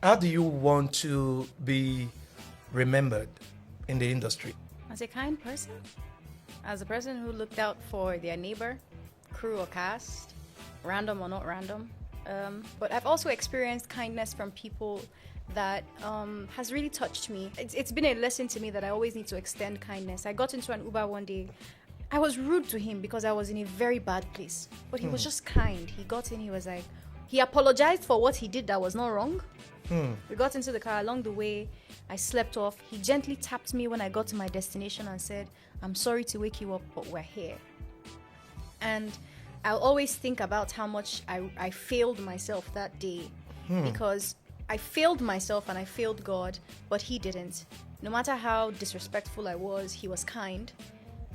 How do you want to be remembered in the industry? As a kind person, as a person who looked out for their neighbor, crew or cast, random or not random. But I've also experienced kindness from people that has really touched me. It's been a lesson to me that I always need to extend kindness. I got into an Uber one day. I was rude to him because I was in a very bad place. But he was just kind. He got in, he was like, he apologized for what he did that was not wrong. We got into the car. Along the way, I slept off. He gently tapped me when I got to my destination and said, "I'm sorry to wake you up, but we're here." And I'll always think about how much I failed myself that day because I failed myself and I failed God, but he didn't. No matter how disrespectful I was, he was kind.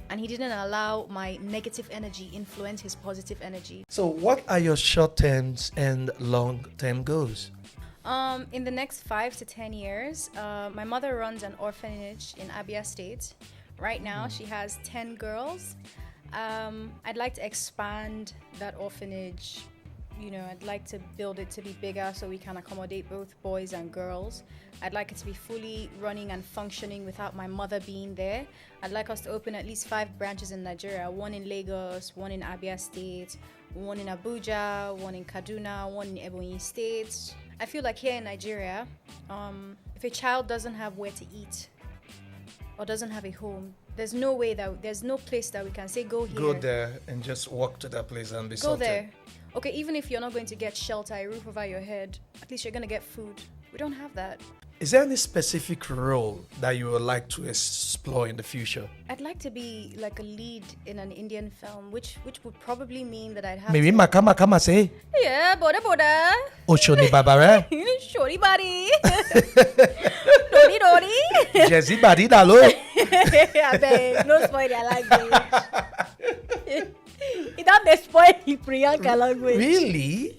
And he didn't allow my negative energy influence his positive energy. So what are your short-term and long-term goals? In the next 5 to 10 years, my mother runs an orphanage in Abia State. Right now, she has 10 girls. I'd like to expand that orphanage. You know, I'd like to build it to be bigger so we can accommodate both boys and girls. I'd like it to be fully running and functioning without my mother being there. I'd like us to open at least 5 branches in Nigeria, one in Lagos, one in Abia State, one in Abuja, one in Kaduna, one in Ebonyi State. I feel like here in Nigeria, if a child doesn't have where to eat or doesn't have a home, there's no place that we can say go here. Go there and just walk to that place and be Go sorted. there. Okay, even if you're not going to get shelter, a roof over your head, at least you're going to get food. We don't have that. Is there any specific role that you would like to explore in the future? I'd like to be like a lead in an Indian film, which would probably mean that I'd have Maybe to... makama say. Yeah, boda. Oshoni babare. Shorty body. Dori. Jazzy body dalo. I beg, no spoil their language. It don't spoil the Priyanka language. Really?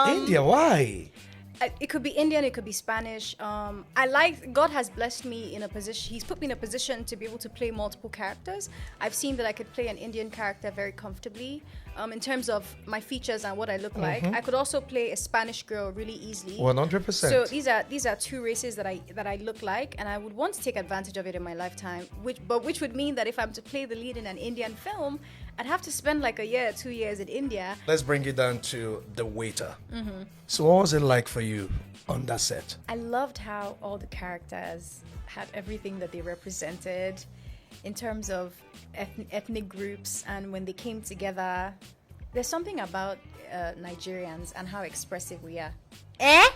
India, why? It could be Indian, it could be Spanish. God has blessed me in a position, he's put me in a position to be able to play multiple characters. I've seen that I could play an Indian character very comfortably. In terms of my features and what I look like, I could also play a Spanish girl really easily. 100%. So these are 2 races that I look like, and I would want to take advantage of it in my lifetime. Which would mean that if I'm to play the lead in an Indian film, I'd have to spend like a year, 2 years in India. Let's bring it down to the waiter. So what was it like for you on that set? I loved how all the characters had everything that they represented in terms of ethnic groups, and when they came together, there's something about Nigerians and how expressive we are. Hey!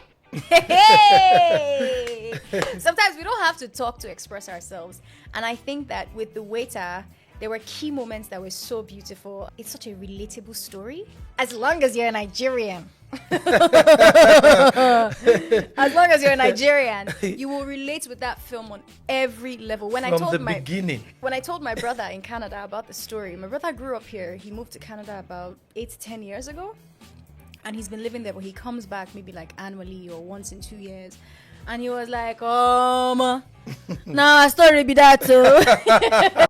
Sometimes we don't have to talk to express ourselves, and I think that with the waiter, there were key moments that were so beautiful. It's such a relatable story. As long as you're a Nigerian. As long as you're a Nigerian, you will relate with that film on every level. When I told my brother in Canada about the story, my brother grew up here. He moved to Canada about 8 to 10 years ago. And he's been living there, but he comes back maybe like annually or once in 2 years. And he was like, nah, story be that too.